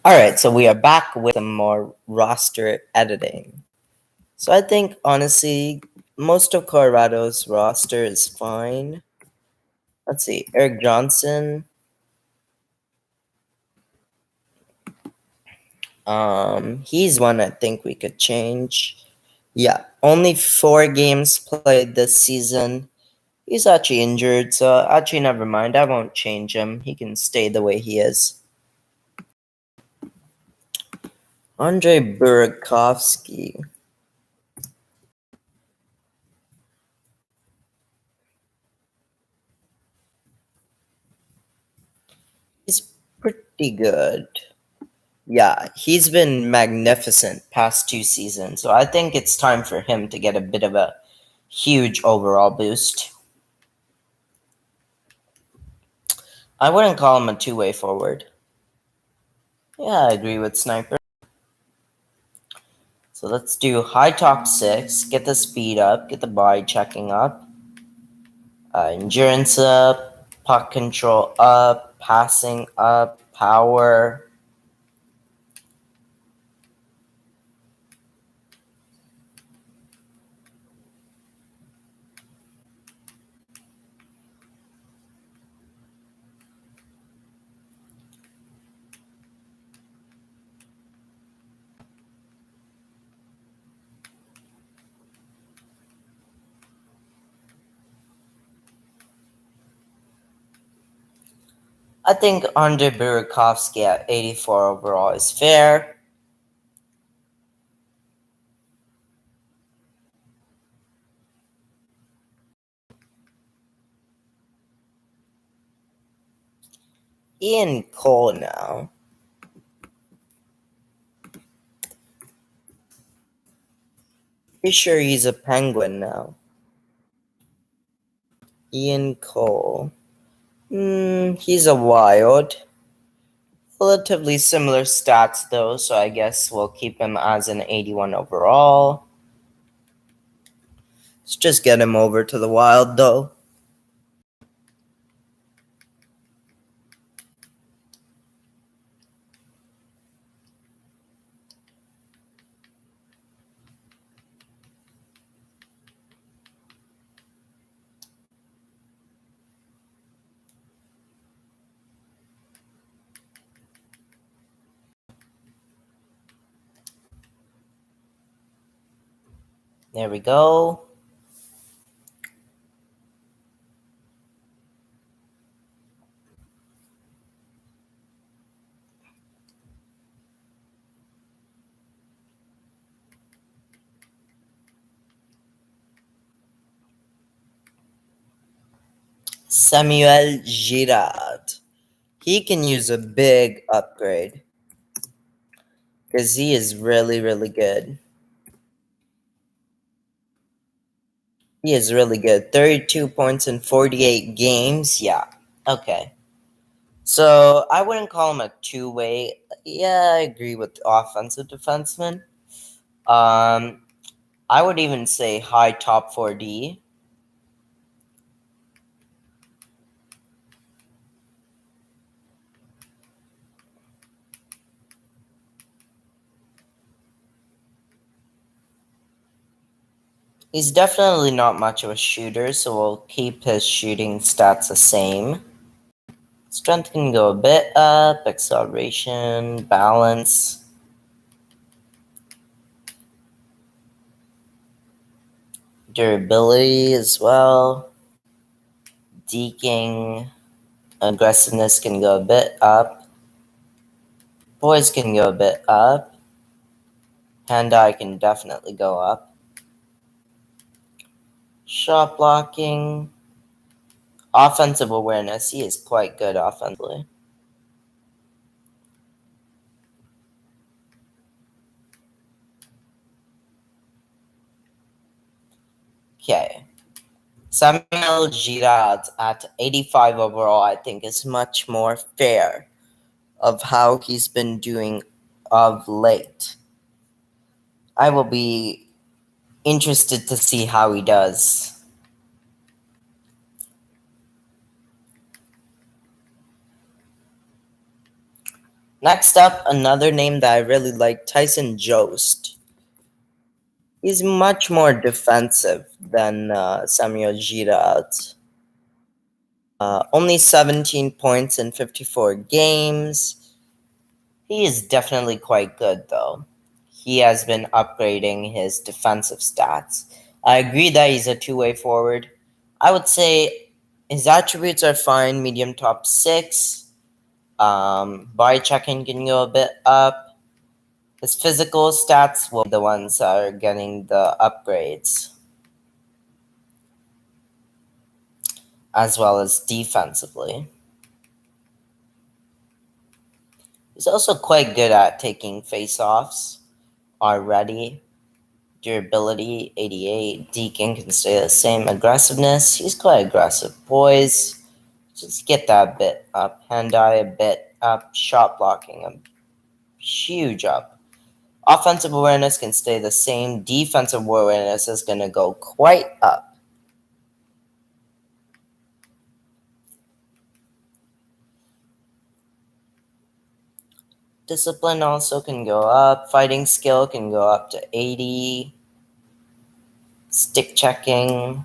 All right, so we are back with some more roster editing. So I think honestly, most of Colorado's roster is fine. Let's see, Eric Johnson. He's one I think we could change. Yeah, only 4 games played this season. He's actually injured, so actually never mind. I won't change him. He can stay the way he is. Andre Burakovsky. He's pretty good. Yeah, he's been magnificent past 2 seasons, so I think it's time for him to get a bit of a huge overall boost. I wouldn't call him a two-way forward. Yeah, I agree with Sniper. So let's do high top 6, get the speed up, get the body checking up, endurance up, puck control up, passing up, power. I think Andre Burakovsky at 84 overall is fair. Ian Cole now. Pretty sure he's a Penguin now. Ian Cole. He's a Wild. Relatively similar stats though, so I guess we'll keep him as an 81 overall. Let's just get him over to the Wild though. There we go. Samuel Girard. He can use a big upgrade. Because he is really, really good. He is really good. 32 points in 48 games. Yeah. Okay. So I wouldn't call him a two-way. Yeah, I agree with the offensive defenseman. Um, I would even say high top 4D. He's definitely not much of a shooter, so we'll keep his shooting stats the same. Strength can go a bit up, acceleration, balance. Durability as well. Deking, aggressiveness can go a bit up. Poise can go a bit up. Hand-eye can definitely go up. Shot blocking. Offensive awareness, he is quite good offensively. Okay. Samuel Girard at 85 overall, I think, is much more fair of how he's been doing of late. I will be interested to see how he does. Next up, another name that I really like, Tyson Jost. He's much more defensive than Samuel Girard. Only 17 points in 54 games. He is definitely quite good, though. He has been upgrading his defensive stats. I agree that he's a two-way forward. I would say his attributes are fine, medium top six. Body checking can go a bit up. His physical stats will be the ones that are getting the upgrades, as well as defensively. He's also quite good at taking face-offs already. Durability, 88. Deacon can stay the same. Aggressiveness, he's quite aggressive. Poise, just get that bit up. Hand-eye a bit up. Shot blocking, a huge up. Offensive awareness can stay the same. Defensive awareness is going to go quite up. Discipline also can go up. Fighting skill can go up to 80. Stick checking.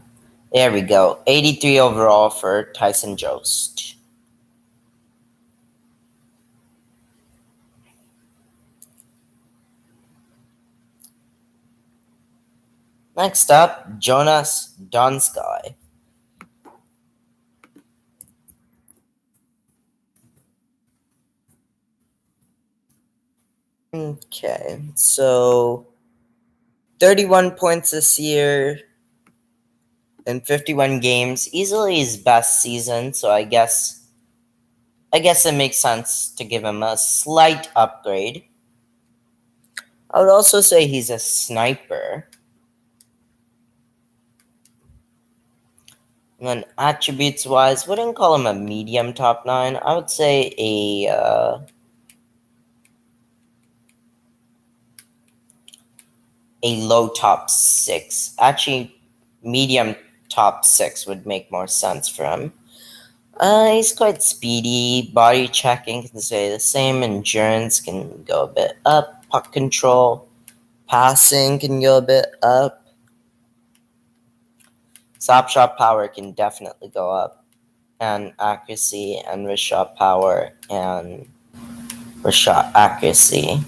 There we go. 83 overall for Tyson Jost. Next up, Jonas Donskoi. Okay, so 31 points this year in 51 games. Easily his best season, so I guess it makes sense to give him a slight upgrade. I would also say he's a sniper. And then attributes wise, wouldn't call him a medium top 9. I would say a low top 6. Actually, medium top 6 would make more sense for him. He's quite speedy. Body checking can stay the same. Endurance can go a bit up. Puck control. Passing can go a bit up. Stop shot power can definitely go up. And accuracy and wrist shot power and wrist shot accuracy.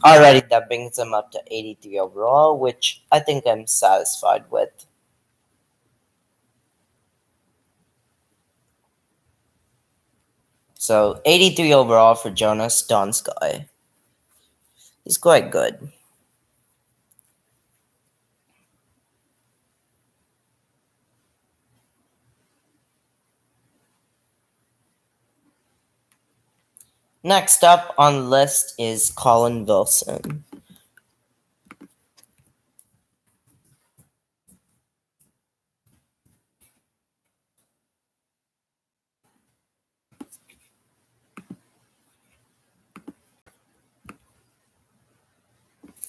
Alrighty, that brings him up to 83 overall, which I think I'm satisfied with. So 83 overall for Jonas Donskoi. He's quite good. Next up on the list is Colin Wilson.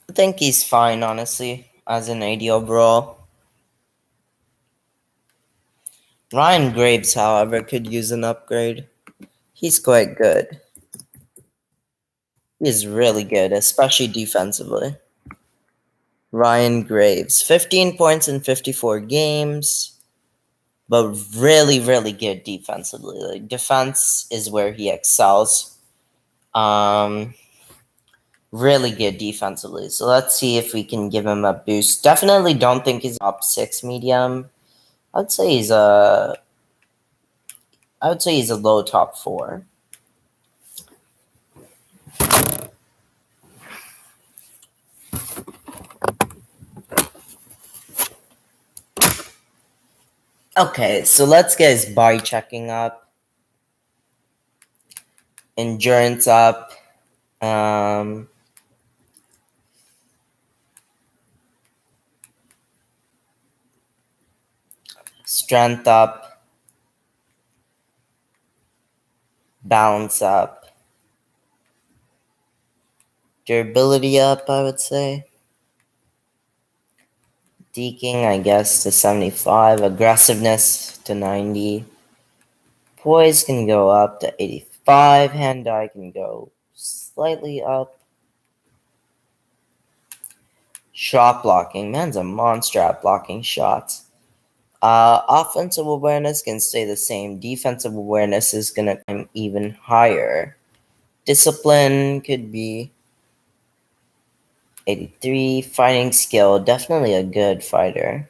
I think he's fine, honestly, as an 80 overall. Ryan Graves, however, could use an upgrade. He's quite good. He's really good, especially defensively. Ryan Graves, 15 points in 54 games, but really, really good defensively. Like, defense is where he excels. Really good defensively. So let's see if we can give him a boost. Definitely don't think he's top 6 medium. I'd say he's a low top 4. Okay, so let's get his body checking up. Endurance up. Strength up. Balance up. Durability up, I would say. Deking, I guess, to 75. Aggressiveness to 90. Poise can go up to 85. Hand-eye can go slightly up. Shot blocking. Man's a monster at blocking shots. Offensive awareness can stay the same. Defensive awareness is going to come even higher. Discipline could be 83. Fighting skill, definitely a good fighter.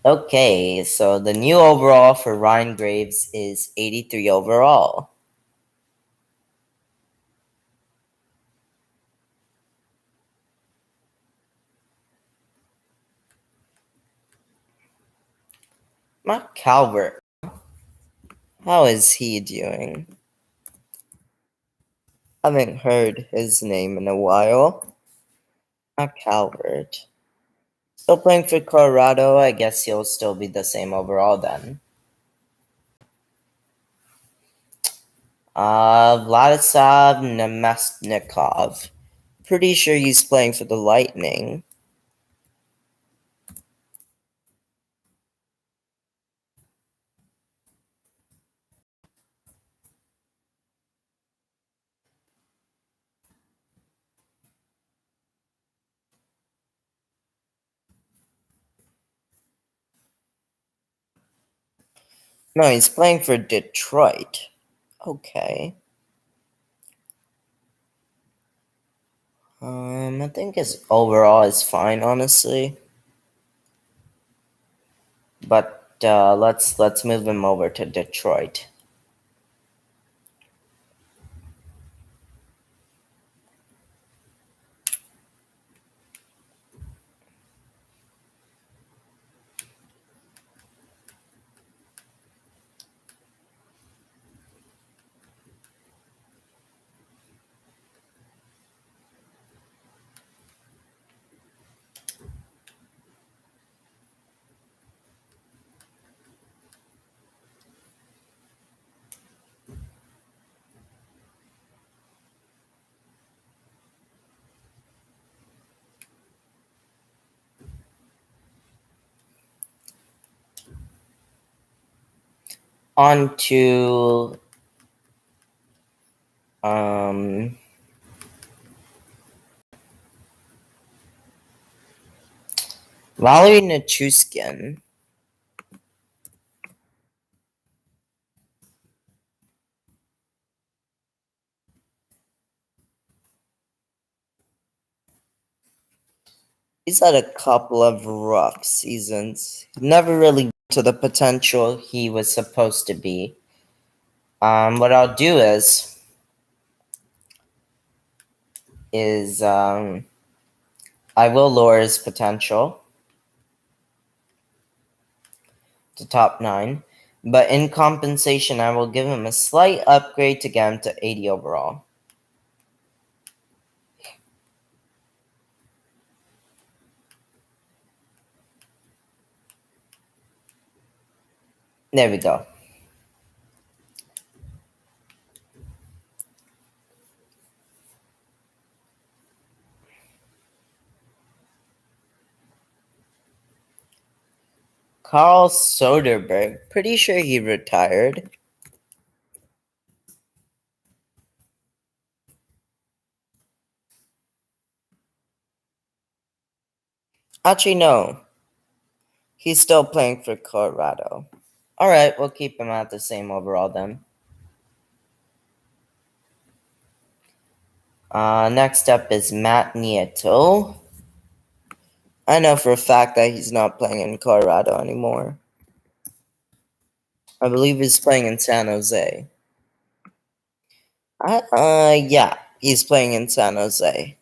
Okay, so the new overall for Ryan Graves is 83 overall. Matt Calvert, how is he doing? I haven't heard his name in a while. Matt Calvert. Still playing for Colorado, I guess he'll still be the same overall then. Vladislav Nemesnikov. Pretty sure he's playing for the Lightning. No, he's playing for Detroit. Okay. I think his overall is fine, honestly. But let's move him over to Detroit. On to Valery Nichushkin. He's had a couple of rough seasons. Never really to the potential he was supposed to be. What I'll do is I will lower his potential to top 9, but in compensation, I will give him a slight upgrade to get him to 80 overall. There we go. Carl Soderberg. Pretty sure he retired. Actually, no. He's still playing for Colorado. Alright, we'll keep him at the same overall then. Next up is Matt Nieto. I know for a fact that he's not playing in Colorado anymore. I believe he's playing in San Jose. Yeah, he's playing in San Jose.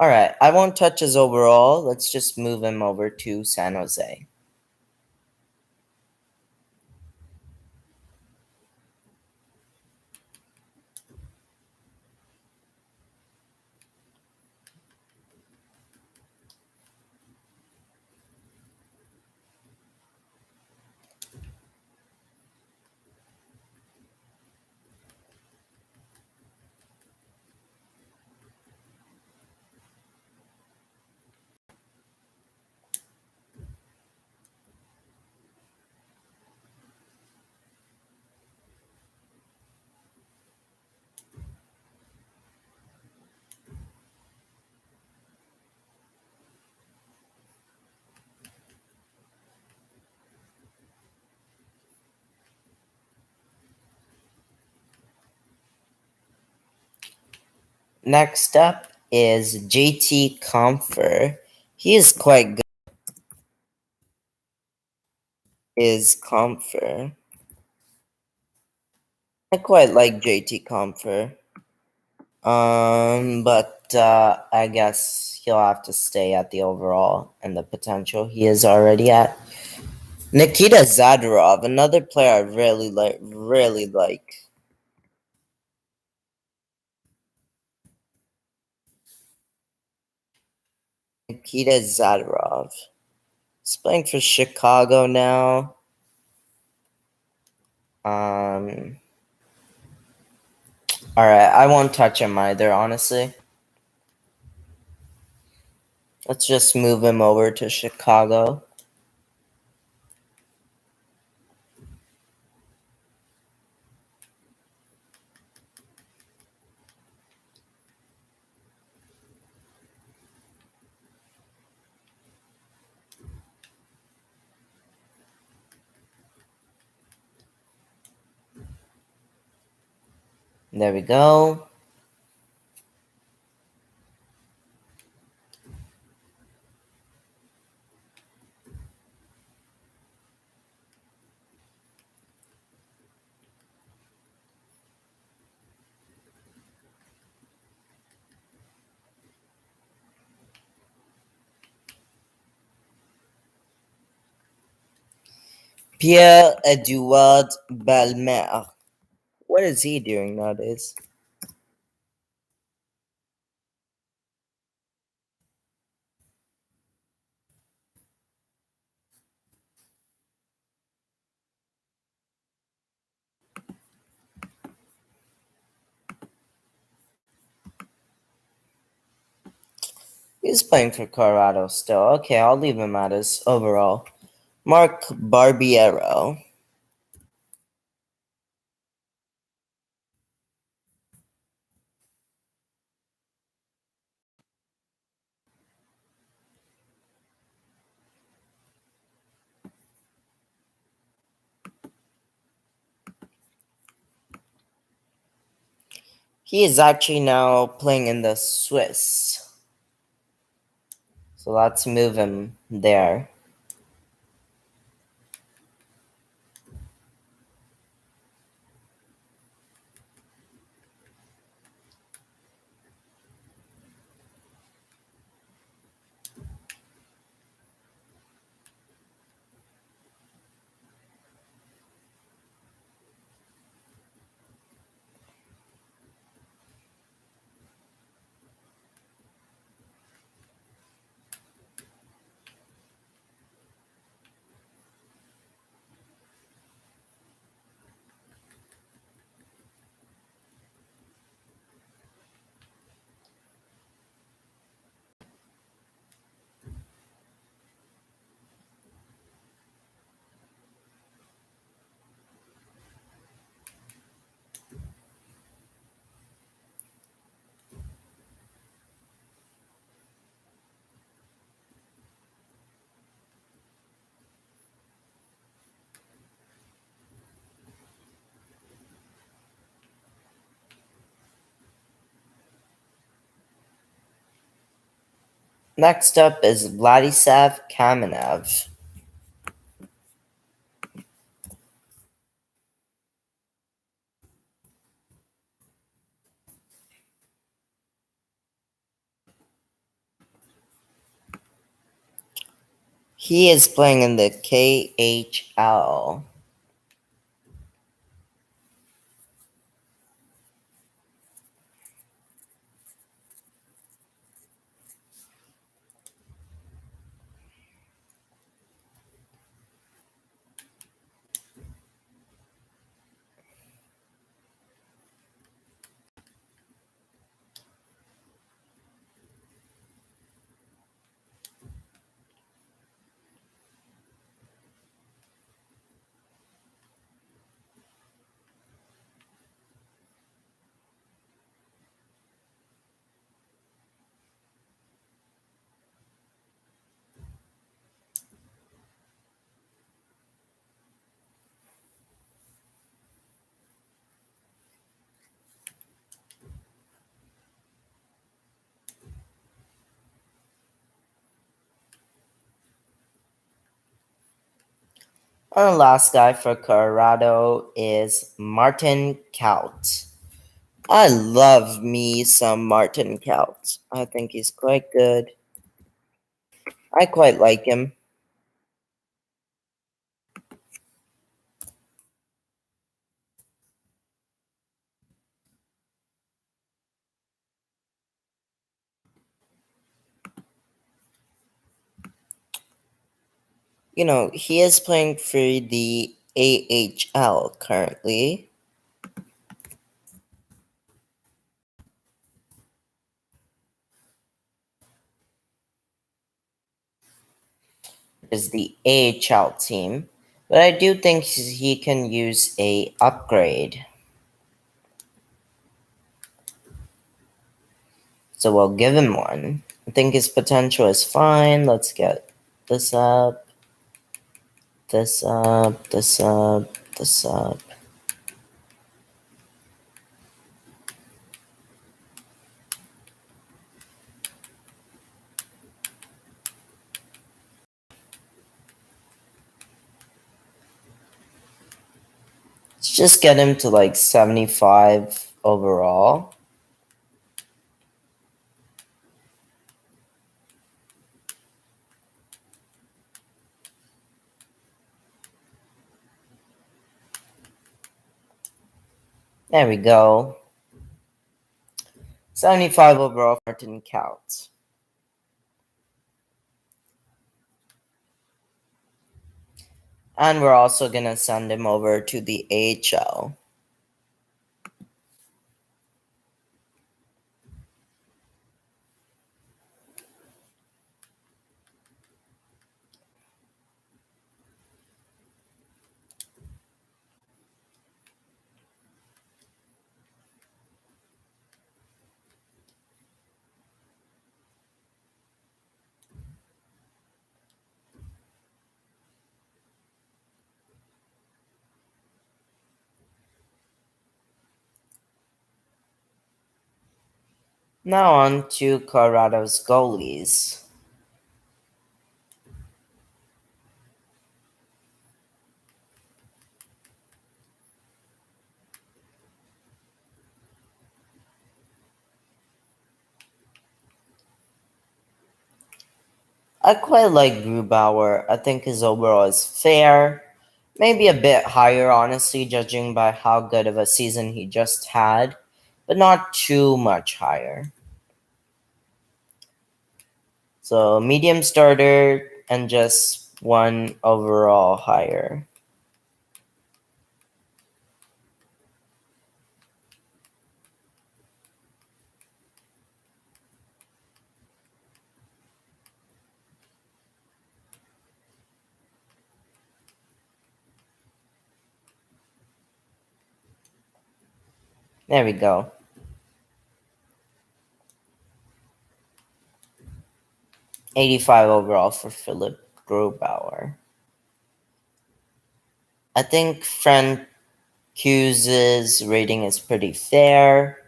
Alright, I won't touch his overall. Let's just move him over to San Jose. Next up is JT Comfer. He is quite good. Is Comfer. I quite like JT Comfer. But I guess he'll have to stay at the overall and the potential he is already at. Nikita Zadorov, another player I really like. Really like. Nikita Zadorov. He's playing for Chicago now. Um. All right, I won't touch him either. Honestly, let's just move him over to Chicago. There we go. Pierre-Edouard Belmer. What is he doing nowadays? He's playing for Colorado still. Okay, I'll leave him at his overall. Mark Barbiero. He is actually now playing in the Swiss. So let's move him there. Next up is Vladislav Kamenev. He is playing in the KHL. Our last guy for Colorado is Martin Kaut. I love me some Martin Kaut. I think he's quite good. I quite like him. He is playing for the AHL currently. Is the AHL team, but I do think he can use a upgrade. So we'll give him one. I think his potential is fine. Let's get this up, this up, this up, this up. Let's just get him to like 75 overall. There we go. 75 overall for Martin Kaut. And we're also going to send him over to the AHL. Now on to Colorado's goalies. I quite like Grubauer. I think his overall is fair. Maybe a bit higher, honestly, judging by how good of a season he just had, but not too much higher. So, medium starter and just one overall higher. There we go. 85 overall for Philip Grubauer. I think Francuse's rating is pretty fair.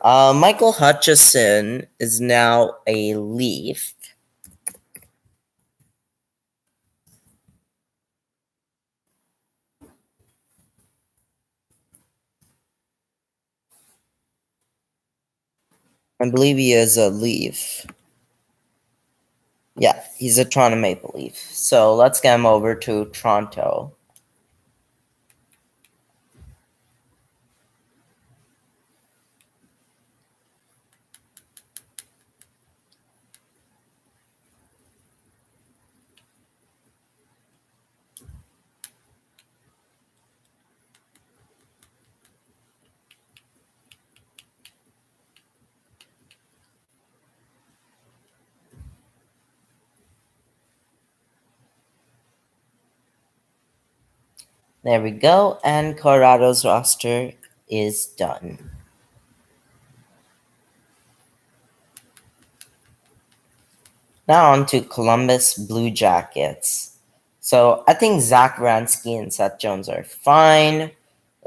Michael Hutchison is now a Leaf. I believe he is a Leaf. Yeah, he's a Toronto Maple Leaf. So let's get him over to Toronto. There we go, and Colorado's roster is done. Now on to Columbus Blue Jackets. So I think Zach Ransky and Seth Jones are fine.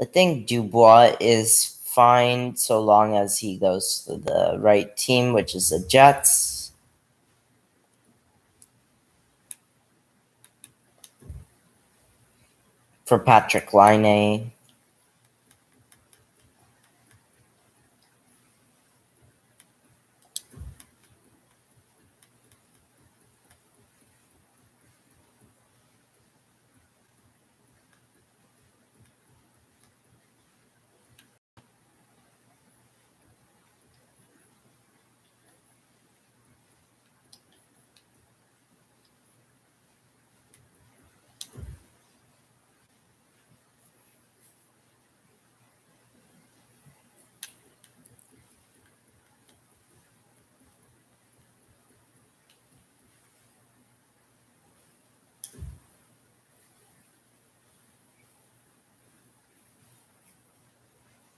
I think Dubois is fine so long as he goes to the right team, which is the Jets. for Patrick Laine.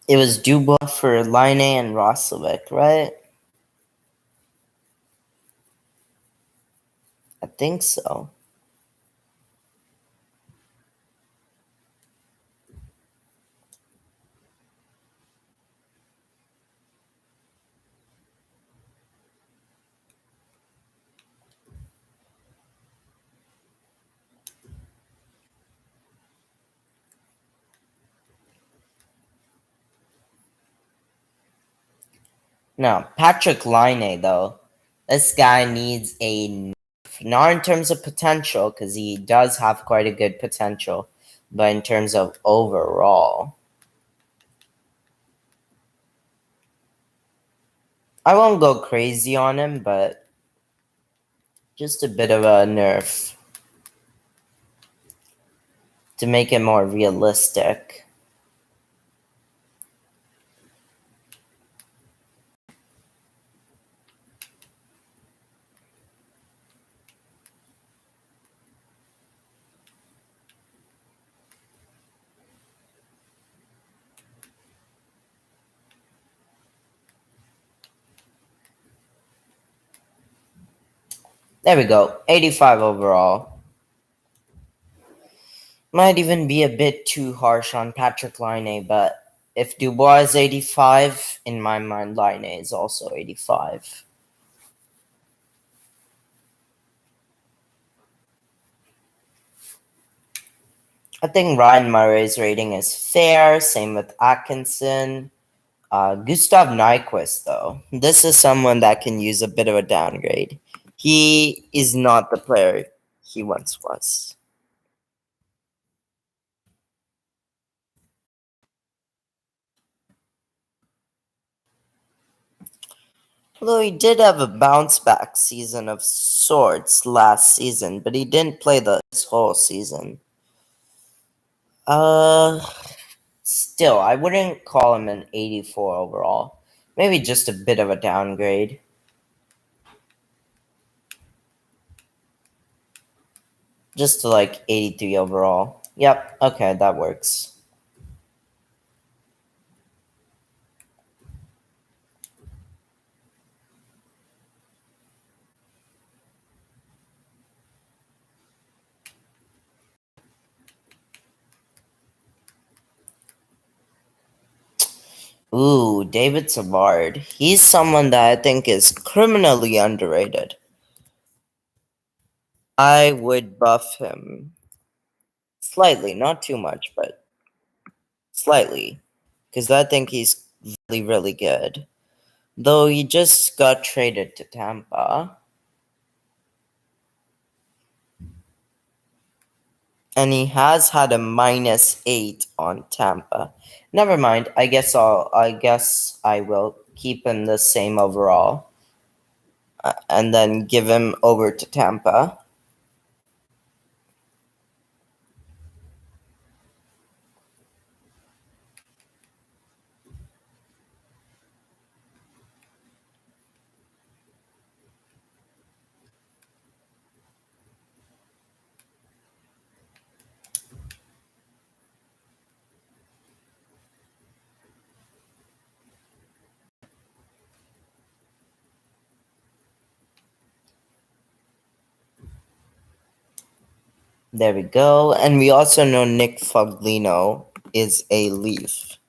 It was Dubois for Laine and Roslovic, right? I think so. No, Patrick Laine, though. This guy needs a nerf. Not in terms of potential, because he does have quite a good potential, but in terms of overall. I won't go crazy on him, but just a bit of a nerf to make it more realistic. There we go. 85 overall. Might even be a bit too harsh on Patrick Laine, but if Dubois is 85, in my mind, Laine is also 85. I think Ryan Murray's rating is fair. Same with Atkinson. Gustav Nyquist, though. This is someone that can use a bit of a downgrade. He is not the player he once was. Although he did have a bounce back season of sorts last season, but he didn't play this whole season. Uh, Still, I wouldn't call him an 84 overall. Maybe just a bit of a downgrade. Just to like 83 overall. Yep, okay, that works. Ooh, David Savard. He's someone that I think is criminally underrated. I would buff him slightly, not too much, but slightly. Because I think he's really, really good. Though he just got traded to Tampa. And he has had a -8 on Tampa. Never mind. I guess I will keep him the same overall. And then give him over to Tampa. There we go. And we also know Nick Foglino is a Leaf.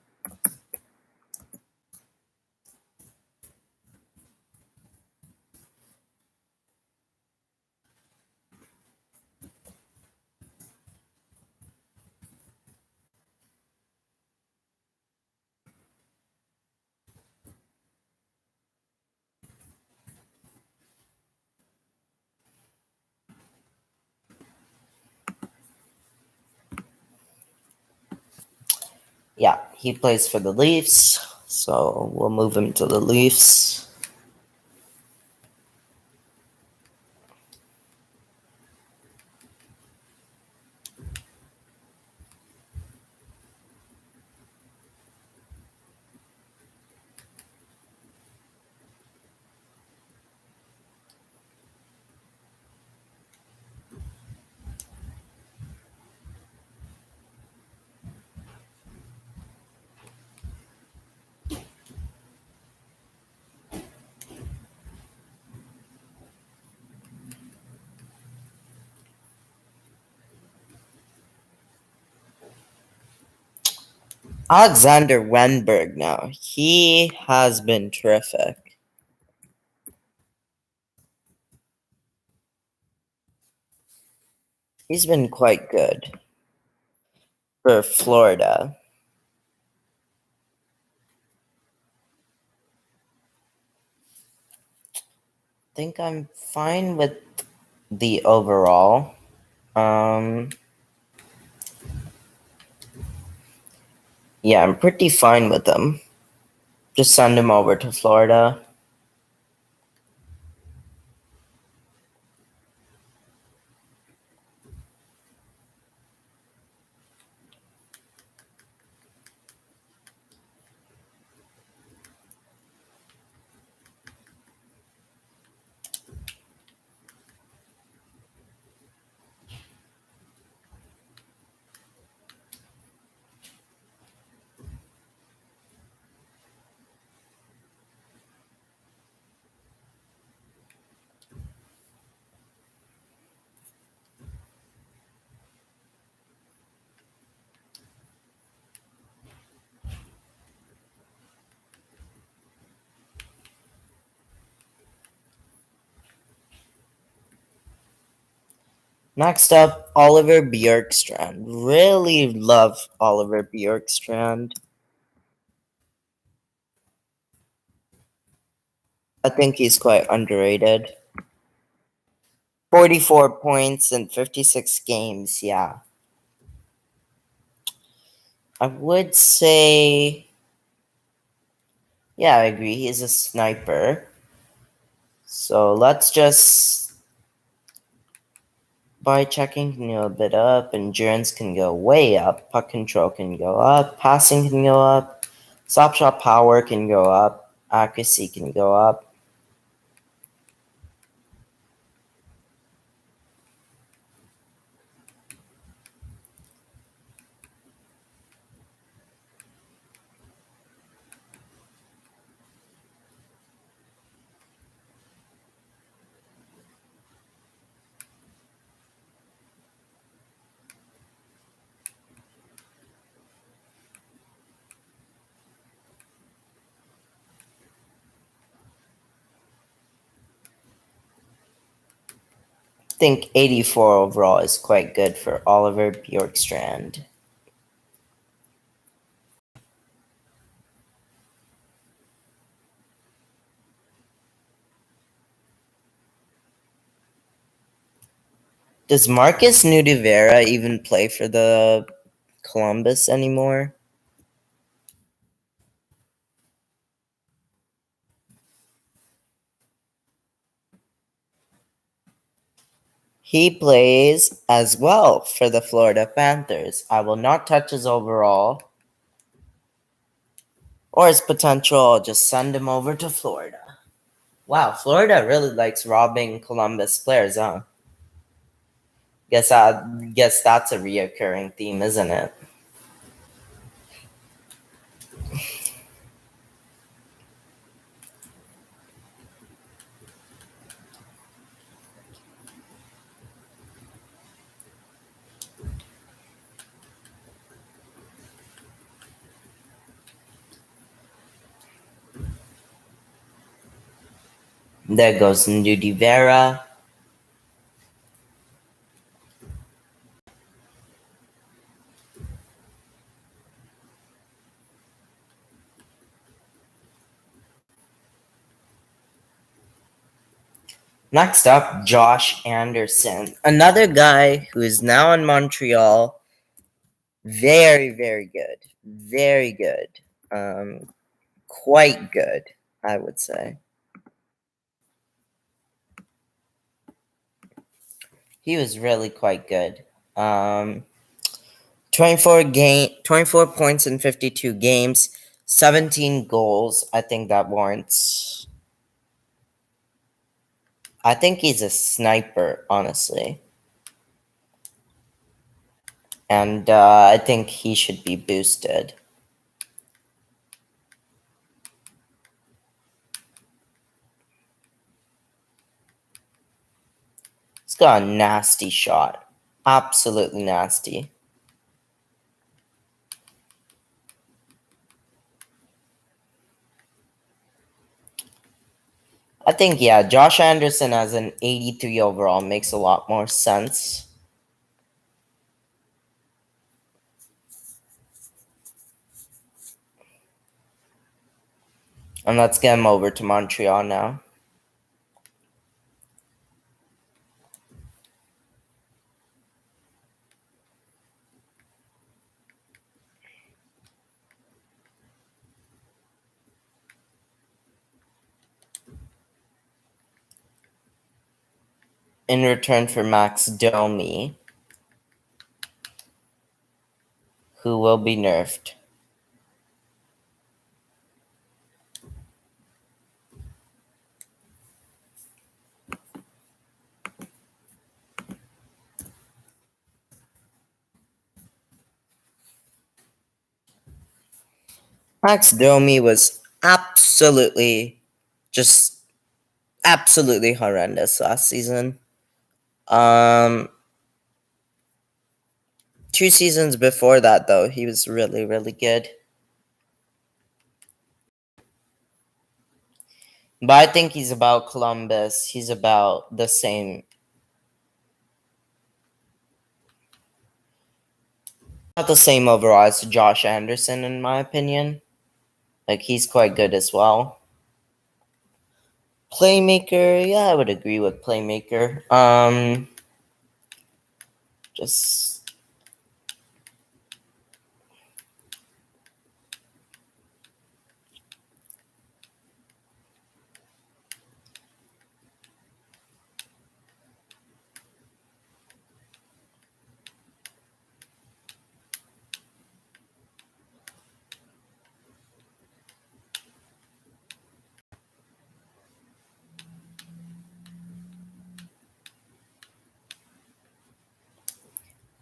Yeah, he plays for the Leafs, so we'll move him to the Leafs. Alexander Wenberg now. He has been terrific. He's been quite good for Florida. I think I'm fine with the overall. Um, yeah, I'm pretty fine with them. Just send him over to Florida. Next up, Oliver Bjorkstrand. Really love Oliver Bjorkstrand. I think he's quite underrated. 44 points in 56 games, yeah. I would say, yeah, I agree. He's a sniper. So let's just, by checking can go a bit up, endurance can go way up, puck control can go up, passing can go up, stop shot power can go up, accuracy can go up. I think 84 overall is quite good for Oliver Bjorkstrand. Does Marcus Nudivera even play for the Columbus anymore? He plays as well for the Florida Panthers. I will not touch his overall or his potential. I'll just send him over to Florida. Wow, Florida really likes robbing Columbus players, huh? Guess that's a reoccurring theme, isn't it? There goes Nudivera. Next up, Josh Anderson. Another guy who is now in Montreal. Very, very good. very good. Um, Quite good, I would say. He was really quite good. 24 points in 52 games, 17 goals. I think that warrants. I think he's a sniper, honestly. And I think he should be boosted. He's got a nasty shot. Absolutely nasty. I think, yeah, Josh Anderson as an 83 overall makes a lot more sense. And let's get him over to Montreal now. In return for Max Domi, who will be nerfed. Max Domi was just absolutely horrendous last season. Um, 2 seasons before that, though, he was really, really good. But I think he's about Columbus. He's about the same. Not the same overall as Josh Anderson, in my opinion. Like, he's quite good as well. Playmaker, yeah, I would agree with Playmaker. Just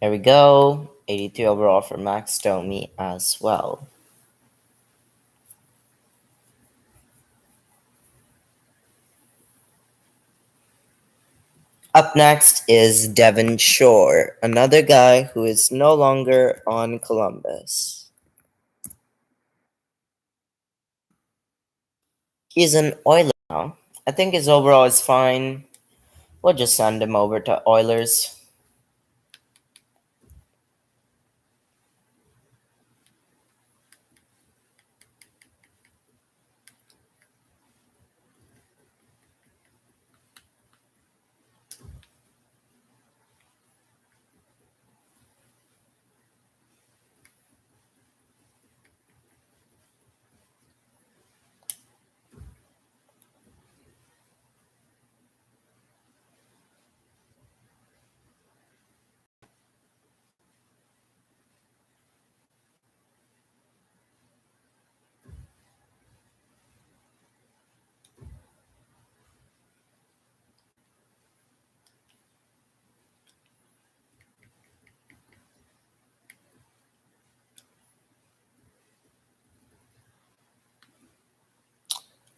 there we go. 82 overall for Max Domi as well. Up next is Devon Shore, another guy who is no longer on Columbus. He's an Oiler now. I think his overall is fine. We'll just send him over to Oilers.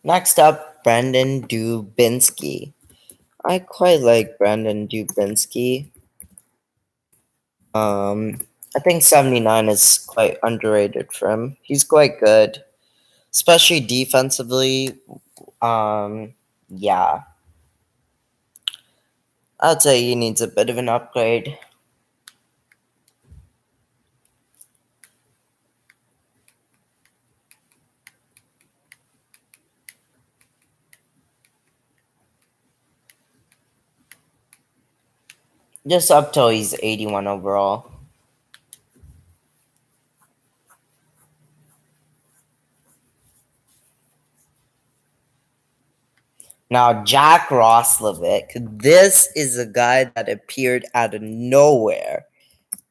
Next up, Brandon Dubinsky. I quite like Brandon Dubinsky. I think 79 is quite underrated for him. He's quite good, especially defensively. Yeah, I'd say he needs a bit of an upgrade. Just up till he's 81 overall. Now, Jack Roslovic, this is a guy that appeared out of nowhere.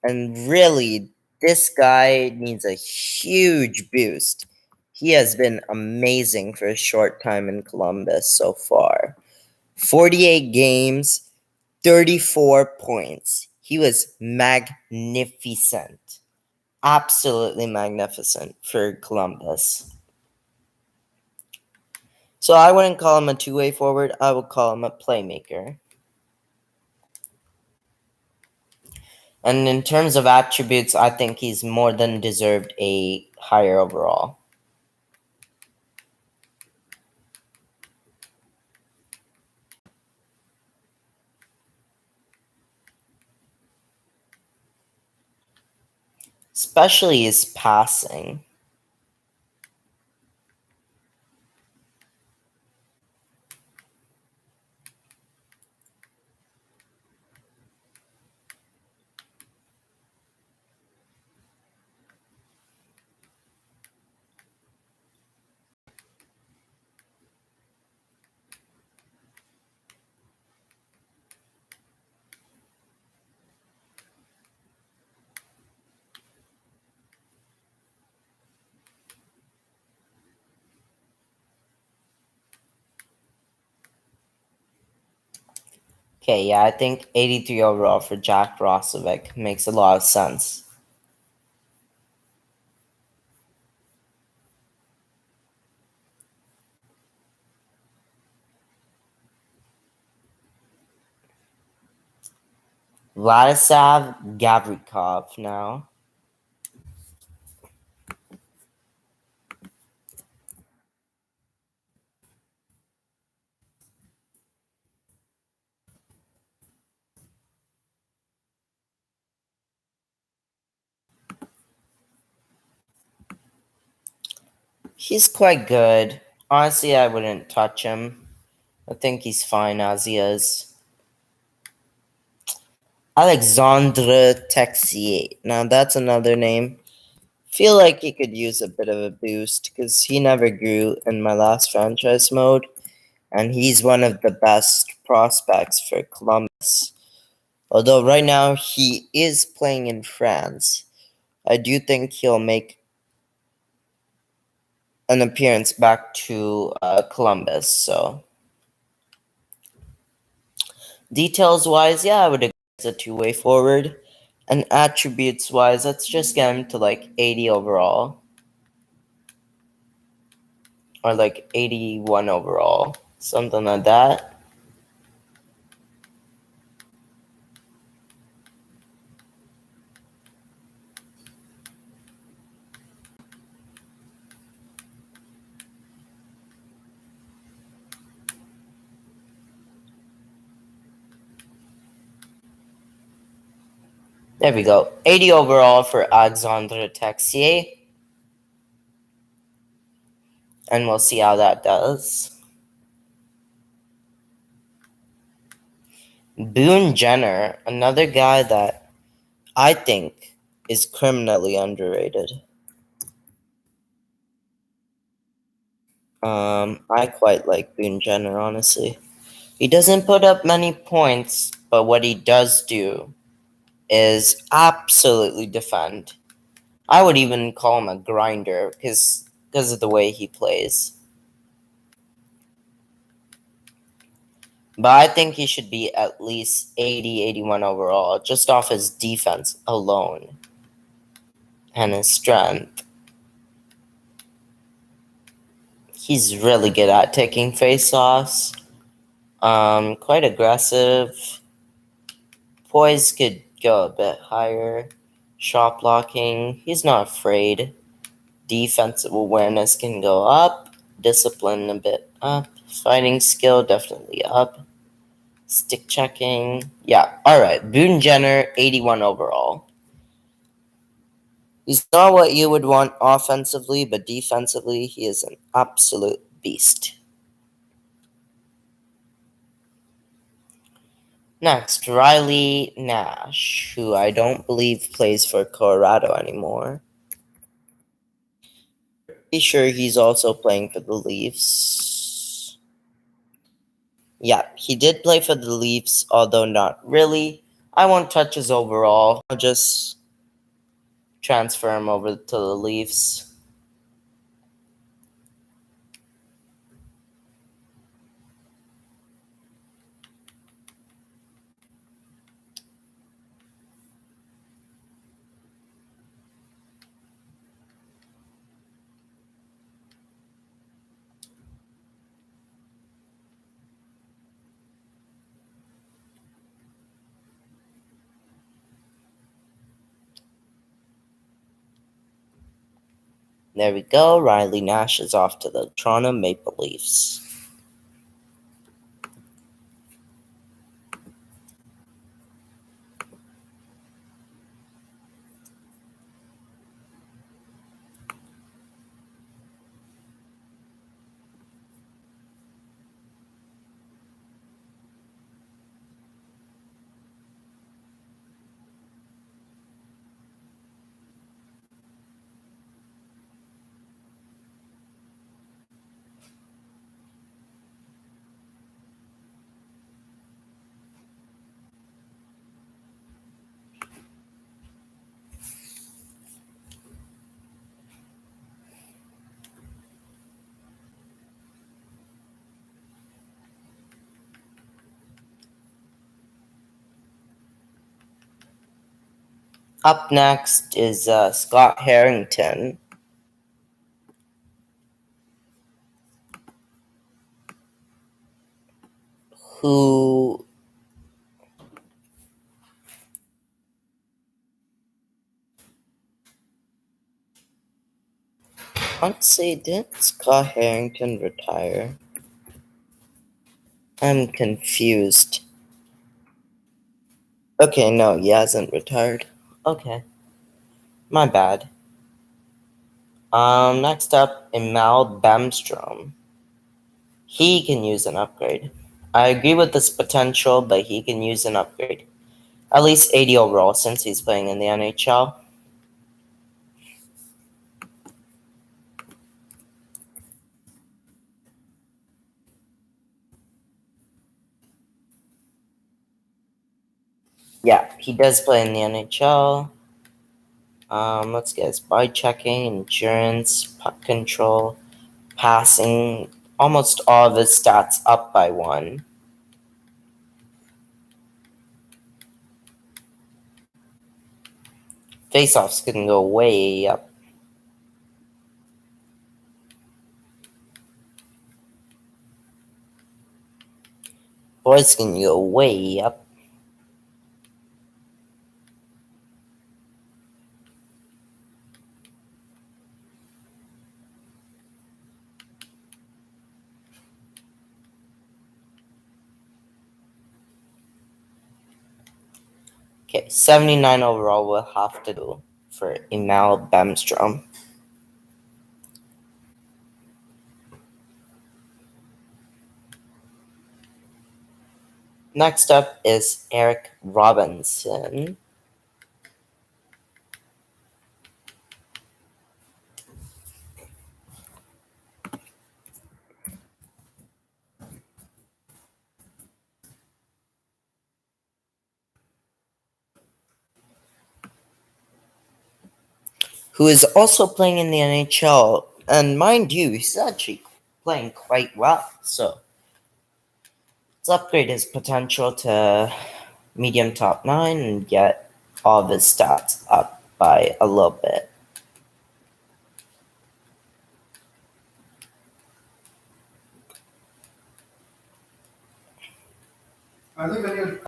And really, this guy needs a huge boost. He has been amazing for a short time in Columbus so far. 48 games, 34 points. He was magnificent. Absolutely magnificent for Columbus. So I wouldn't call him a two-way forward. I would call him a playmaker. And in terms of attributes, I think he's more than deserved a higher overall. Especially his passing. Okay, yeah, I think 83 overall for Jack Roslovic makes a lot of sense. Vladislav Gavrikov now. He's quite good. Honestly, I wouldn't touch him. I think he's fine as he is. Alexandre Texier. Now that's another name. Feel like he could use a bit of a boost because he never grew in my last franchise mode, and he's one of the best prospects for Columbus. Although right now he is playing in France, I do think he'll make an appearance back to Columbus. So details wise, yeah, I would agree it's a two-way forward. And attributes wise, let's just get him to like 80 overall. Or like 81 overall. Something like that. There we go. 80 overall for Alexandre Texier. And we'll see how that does. Boone Jenner, another guy that I think is criminally underrated. I quite like Boone Jenner, honestly. He doesn't put up many points, but what he does do is absolutely defend. I would even call him a grinder because of the way he plays. But I think he should be at least 80, 81 overall, just off his defense alone and his strength. He's really good at taking face-offs. Quite aggressive. Poise could go a bit higher. Shot blocking, he's not afraid. Defensive awareness can go up. Discipline a bit up. Fighting skill definitely up. Stick checking. Yeah, alright. Boone Jenner, 81 overall. He's not what you would want offensively, but defensively, he is an absolute beast. Next, Riley Nash, who I don't believe plays for Colorado anymore. Pretty sure he's also playing for the Leafs. Yeah, he did play for the Leafs, although not really. I won't touch his overall. I'll just transfer him over to the Leafs. There we go. Riley Nash is off to the Toronto Maple Leafs. Up next is Scott Harrington, who honestly did Scott Harrington retire? I'm confused. Okay, no, he hasn't retired. Okay, my bad. Next up, Imal Bemstrom. He can use an upgrade. I agree with this potential, but he can use an upgrade. At least 80 overall since he's playing in the NHL. Yeah, he does play in the NHL. Let's guess. By checking, endurance, puck control, passing, almost all of his stats up by one. Faceoffs can go way up. Boys can go way up. Okay, 79 overall will have to do for Imal Bemstrom. Next up is Eric Robinson, who is also playing in the NHL. And mind you, he's actually playing quite well. So let's upgrade his potential to medium top 9 and get all of his stats up by a little bit. I think when you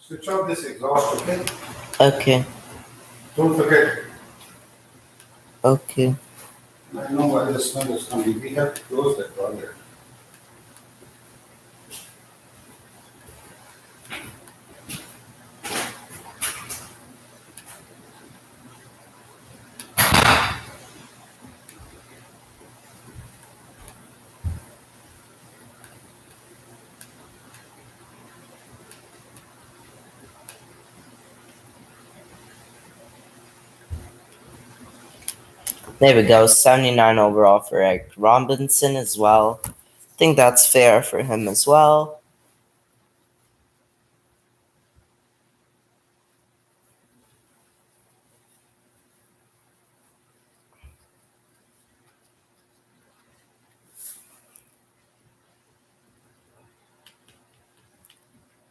switch off this exhaust, okay? Okay, Don't forget. okay. I know why the smell is coming. We have to close that toilet. There we go. 79 overall for Eric Robinson as well. think that's fair for him as well.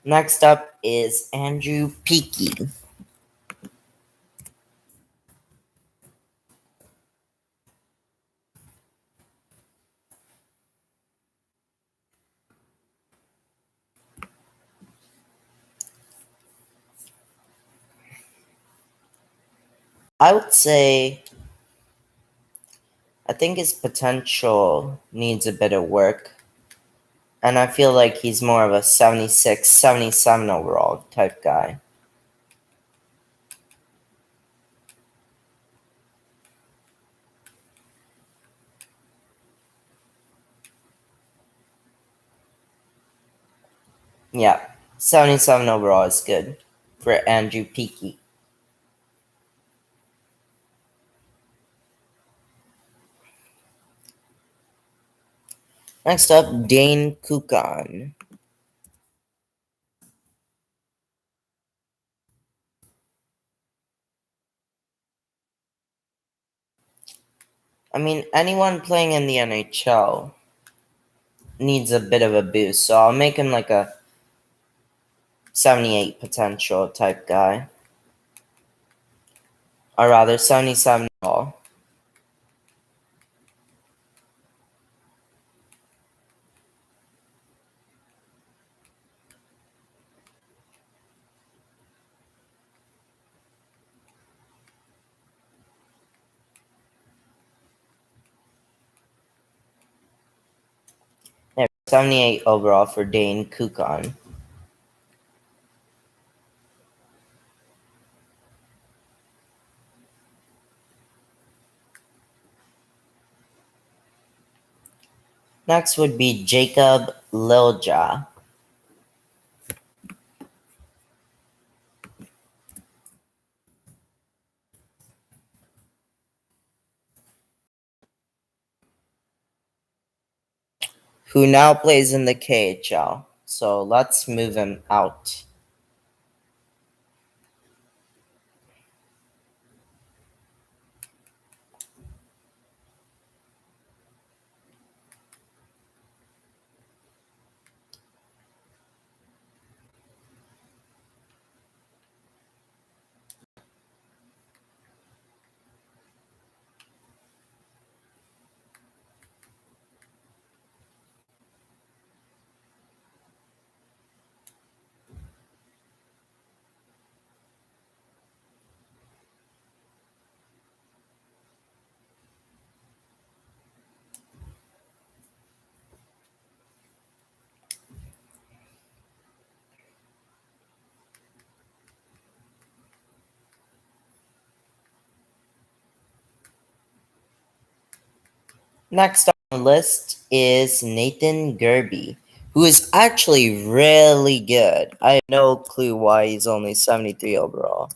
Next up is Andrew Peaky. I would say I think his potential needs a bit of work. And I feel like he's more of a 76, 77 overall type guy. Yeah, 77 overall is good for Andrew Peaky. Next up, Dane Kukan. I mean, anyone playing in the NHL needs a bit of a boost, so I'll make him like a 78 potential type guy. Or rather, 77 overall. Yeah, 78 overall for Dane Kukan. Next would be Jacob Lilja. Who now plays in the KHL. So let's move him out. Next on the list is Nathan Gerby, who is actually really good. I have no clue why he's only 73 overall.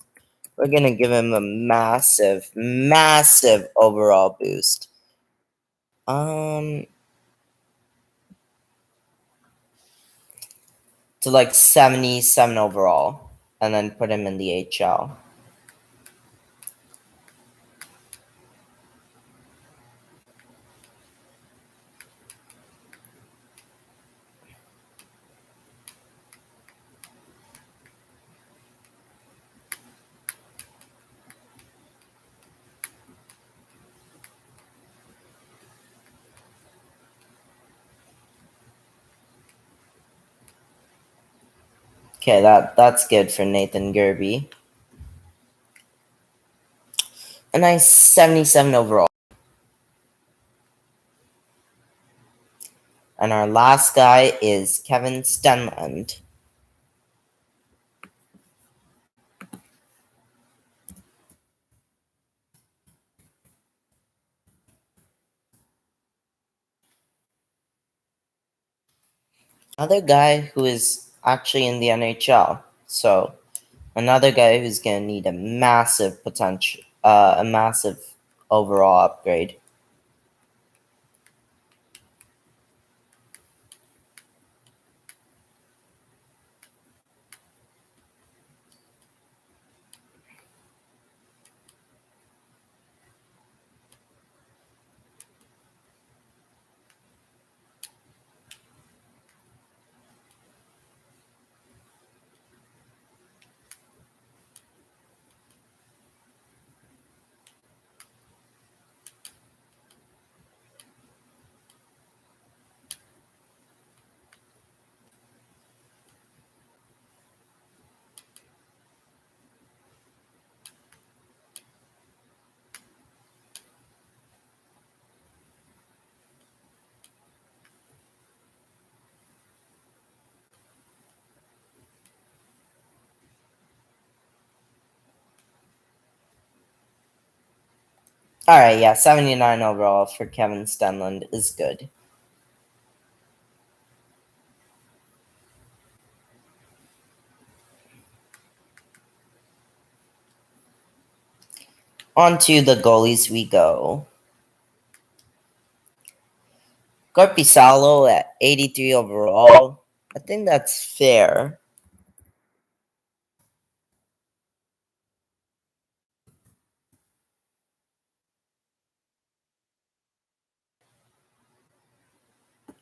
We're going to give him a massive, massive overall boost. To like 77 overall, and then put him in the HL. Okay, that's good for Nathan Gerby. A nice 77 overall. And our last guy is Kevin Stenlund. Another guy who is actually in the NHL. So another guy who's gonna need a massive potential, a massive overall upgrade. All right, yeah, 79 overall for Kevin Stenlund is good. On to the goalies we go. Corpusalo at 83 overall. I think that's fair.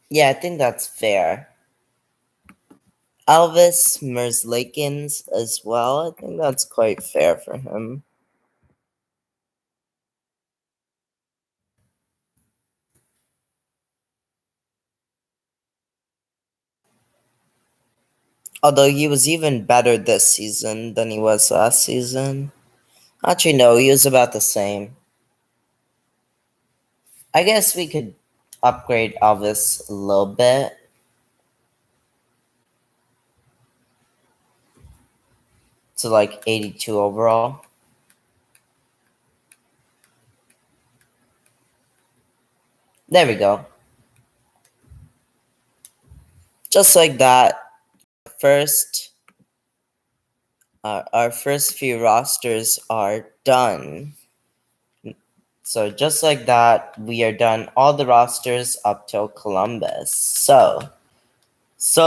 Yeah, I think that's fair. Elvis Merzlikins as well. I think that's quite fair for him. Although he was even better this season than he was last season. Actually, no, he was about the same. I guess we could upgrade Elvis a little bit. To like 82 overall. There we go. Just like that. First, our first few rosters are done. So just like that, we are done all the rosters up till Columbus. So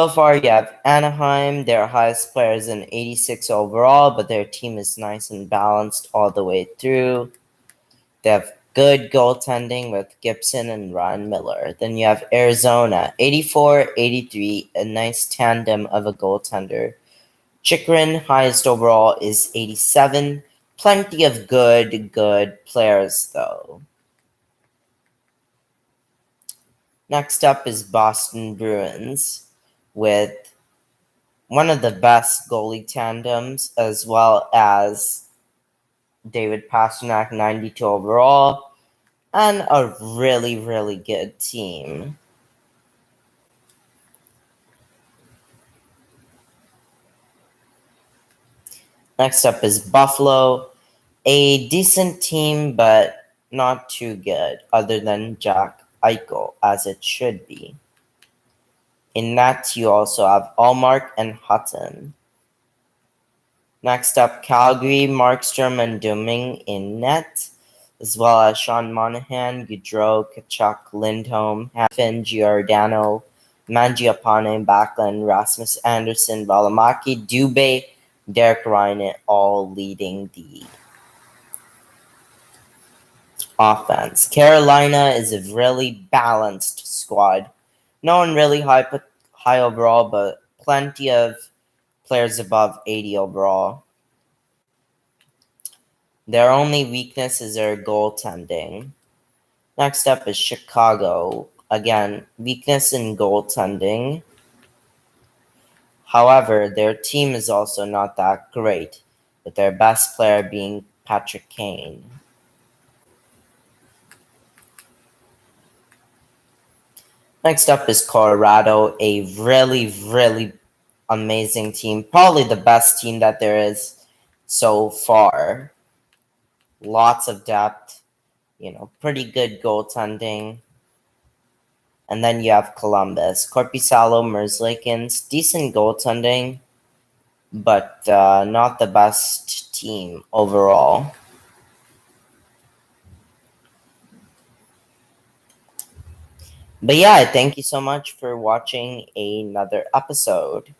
far you have Anaheim, their highest player is an 86 overall, but their team is nice and balanced all the way through. They have good goaltending with Gibson and Ryan Miller. Then you have Arizona, 84, 83, a nice tandem of a goaltender. Chychrun, highest overall, is 87. Plenty of good players, though. Next up is Boston Bruins, with one of the best goalie tandems, as well as David Pastrnak, 92 overall, and a really good team. Next up is Buffalo, a decent team, but not too good, other than Jack Eichel, as it should be. In that, you also have Allmark and Hutton. Next up, Calgary, Markstrom and Domingue in net, as well as Sean Monahan, Gaudreau, Kachuk, Lindholm, Hanfin, Giordano, Mangiapane, Backlund, Rasmus Anderson, Valimaki, Dubé, Derek Ryan, all leading the offense. Carolina is a really balanced squad. No one really high overall, but plenty of players above 80 overall. Their only weakness is their goaltending. Next up is Chicago. Again, weakness in goaltending. However, their team is also not that great, with their best player being Patrick Kane. Next up is Colorado, a really amazing team. Probably the best team that there is so far. Lots of depth, pretty good goaltending. And then you have Columbus. Korpisalo, Merzlikins, decent goaltending, but not the best team overall. But yeah, thank you so much for watching another episode.